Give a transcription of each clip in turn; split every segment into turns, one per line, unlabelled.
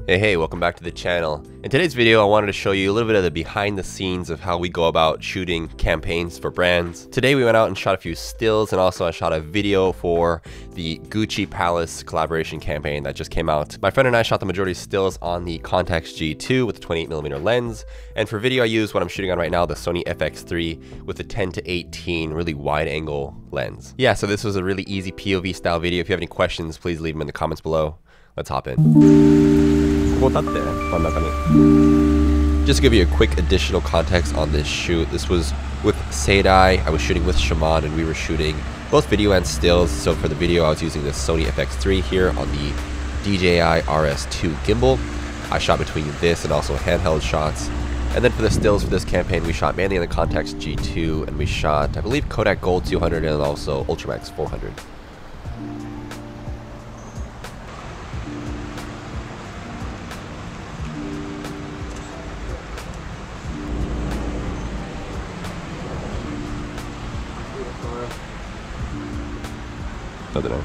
Hey, welcome back to the channel. In today's video, I wanted to show you a little bit of the behind the scenes of how we go about shooting campaigns for brands. Today we went out and shot a few stills, and also I shot a video for the Gucci Palace collaboration campaign that just came out. My friend and I shot the majority of stills on the Contax G2 with the 28mm lens, and for video I used what I'm shooting on right now, the Sony FX3 with the 10-18 really wide angle lens. Yeah, so this was a really easy POV style video. If you have any questions, please leave them in the comments below. Let's hop in. Just to give you a quick additional context on this shoot, this was with Seidai, I was shooting with Shaman, and we were shooting both video and stills. So for the video I was using the Sony FX3 here on the DJI RS2 gimbal. I shot between this and also handheld shots. And then for the stills for this campaign we shot mainly on the Contax G2, and we shot I believe Kodak Gold 200 and also Ultramax 400.なんでね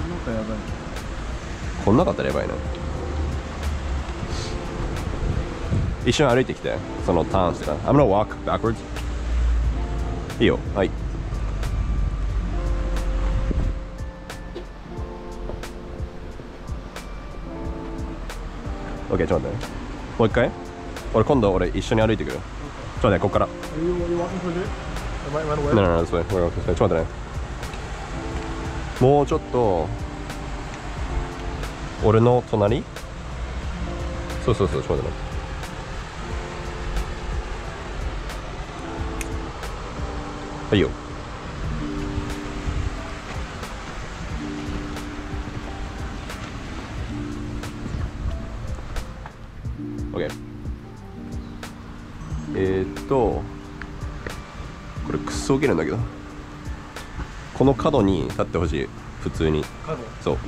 なんかやばいこんなかったらやばいな一緒に歩いてきてそのターンしてから I'm gonna walk backwards いいよはい OK ちょっと待ってもう一回俺今度俺一緒に歩いてくるちょっと待ってこっから No, this way. We're going this way. ちょっと待ってねもうちょっと俺の隣そうちょっと待ってねはいよOK これクソウケるんだけどこの角に立ってほしい普通に角そう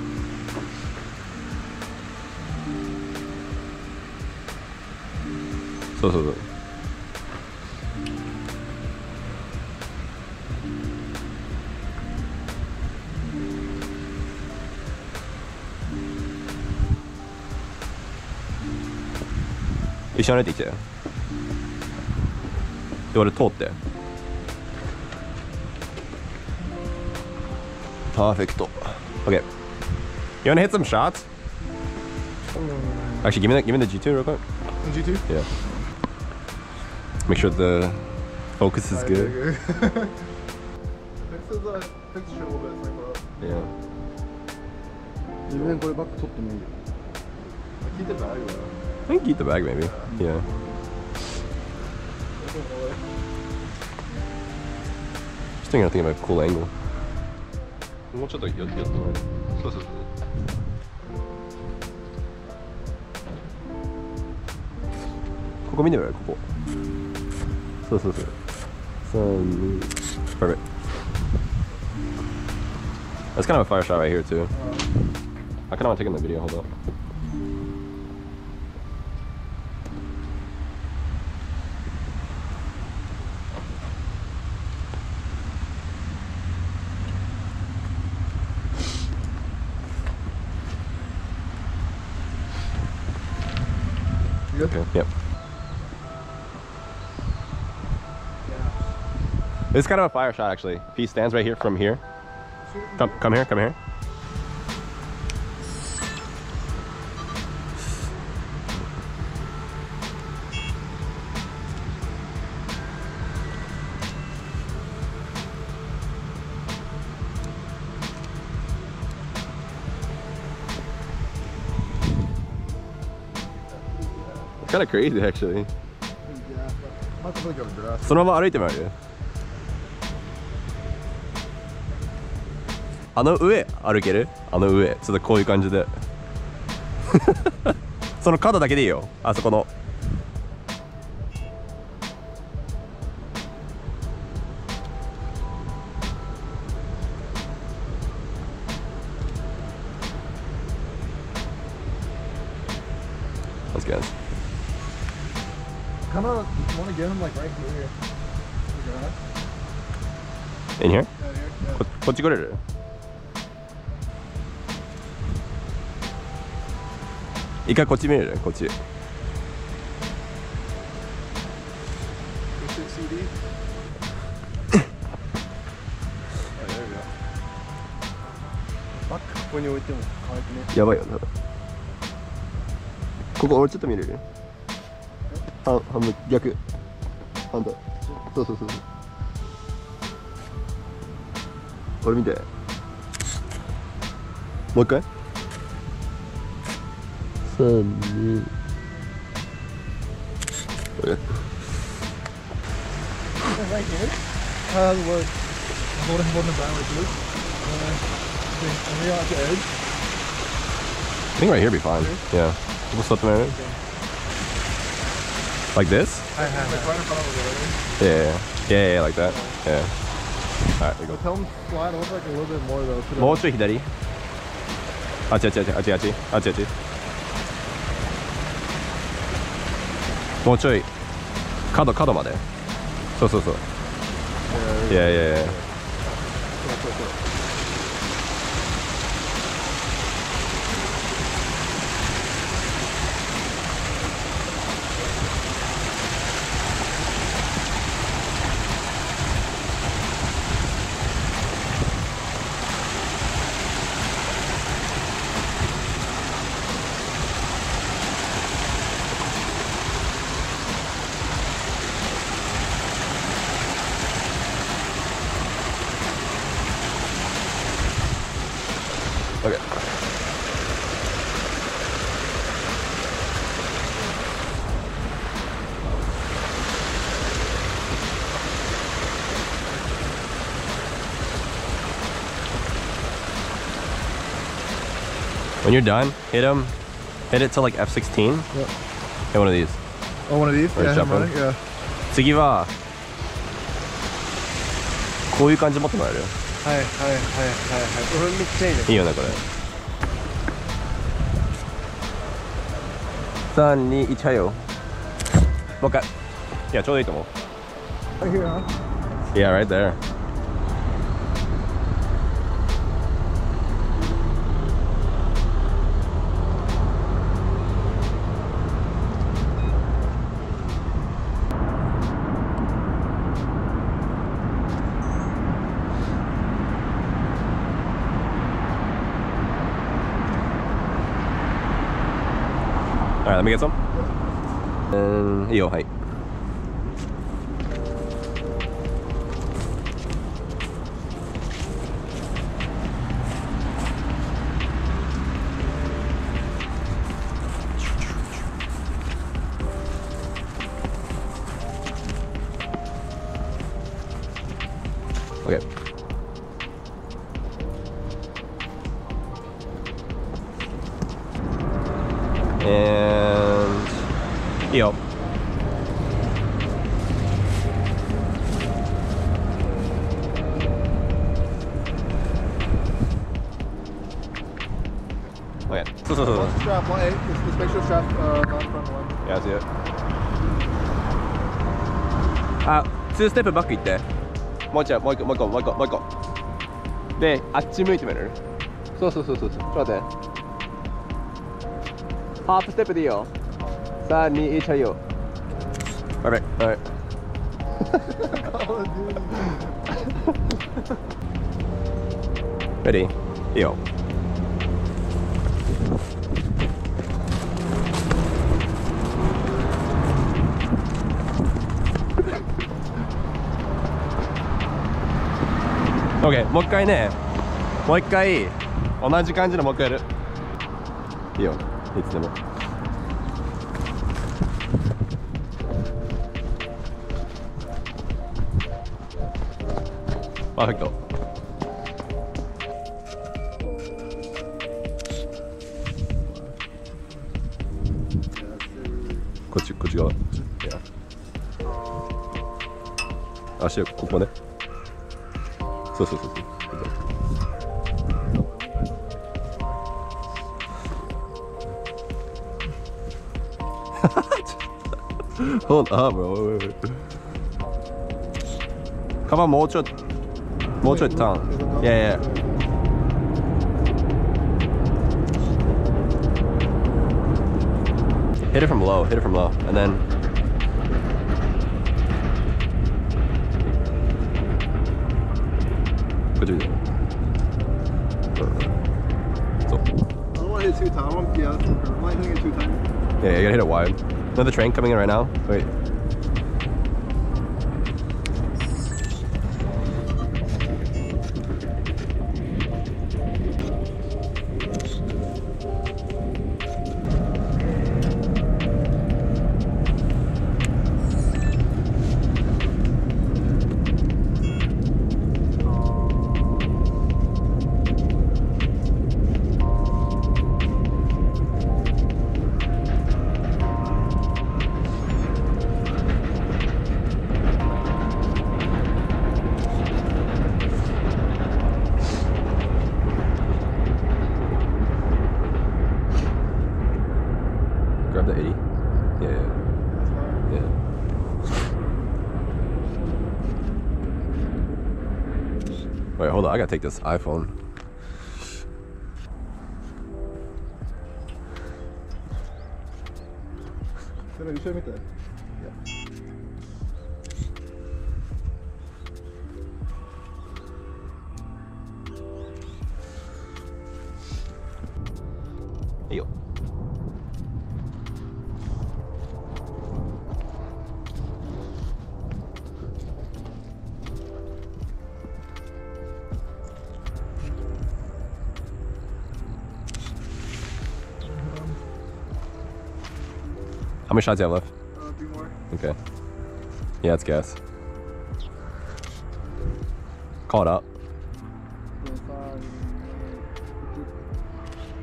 一緒に歩いてきてで俺通ってPerfect. Okay. You wanna hit some shots? Actually, give me the G2 real quick.
G2?
Yeah. Make sure the focus is good.
Fix the shit a little bit.
Yeah.
Even go back to me. Keep the bag.
I can keep the bag maybe. Yeah. Just thinking of a cool angle. もうちょっと寄ってもらえるそうここ見てみろよここそう3 Perfect. That's kind of a fire shot right here too. I kind of want to take in the video. Hold up. Okay. Yep. It's kind of a fire shot actually. If he stands right here from here. Come here. Kind of crazy actually. そのまま歩いてもらうよ。あの上歩ける？あの上、ちょっとこういう感じで。その角だけでいいよ。あそこの。Let's go.
Kind of want to get him like right here.
In here?
Yeah, here.
こっち来れる一回こっち見れる？こっち。
バックここに置いても可愛くね。
やばいよな。ここ俺ちょっと見れる？半分逆。反対。そうそうそう。俺見て。もう一回。3、2。Okay.
Right here. Look. Holding the brown like this. And we on the edge.
I think right here would be fine. Yeah. We'll slip them in. Like this? Yeah, like that. Yeah. Alright, there you go.
Tell them slide over like a little bit more though.
もうちょい左。あっちあっちあっちあっちあっちあっちあっち。もうちょい角まで。そうそうそう。いやいやいや。Okay. When you're done, hit it to like F16.
Yep.
Hit one of these.
Oh, one of these?
Or
Yeah,
jump
I'm running.
in.
Yeah.
次はこういう感じ持ってもらえる？
はいはいはいはいはい。これめっちゃいいね。
いいよねこれ。3、2、1、はいよ。もう一回。いやちょうどいいと思う。
Right here, huh?
Yeah, right there. Alright, let me get some. いいよ、はい。Okay. And いいよ。Okay. そうそうそう。
One strap, one eight. Just make sure strap not front one.
Yeah, I see it. あ、2ステップバック行って。もう一個。で、あっち向いてみる？そう。ちょっと待って。ハーフステップでいいよ。3、2、1、はいよ。Perfect. Alright. Ready? いいよ。OK、もう一回ね、同じ感じのもう一回やる。いいよ、いつでも。パーフェクト。こっち側。足をここね。そう。Hold on, bro. Wait. カバンもうちょいターン。いや。Hit it from low, and then... Go through there. So.
I don't want to hit it too tight. I want to I'm not hitting it too tight.
Yeah, you gotta hit it wide. Another train coming in right now. Wait. Grab the 80. Yeah. Wait, hold on. I gotta take this iPhone.
Show me that. Yeah.
Hey, yo. How many shots do you have left?
3 more.
Okay. Yeah, it's gas. Call it out.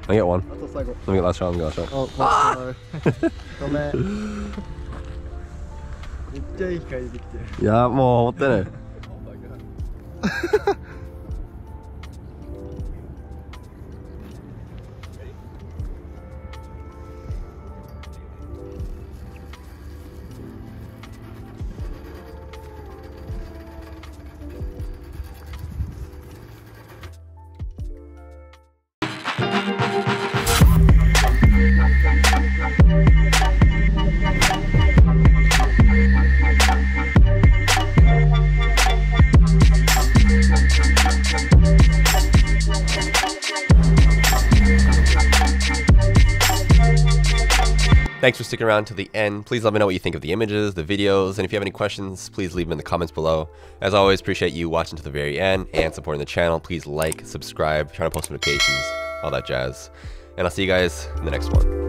I get one. Let me get last shot.
Oh, sorry. Come めっちゃいい回できてる。
いや、もう持ってね。Thanks for sticking around to the end. Please let me know what you think of the images, the videos, and if you have any questions, please leave them in the comments below. As always, appreciate you watching to the very end and supporting the channel. Please like, subscribe, trying to post notifications, all that jazz. And I'll see you guys in the next one.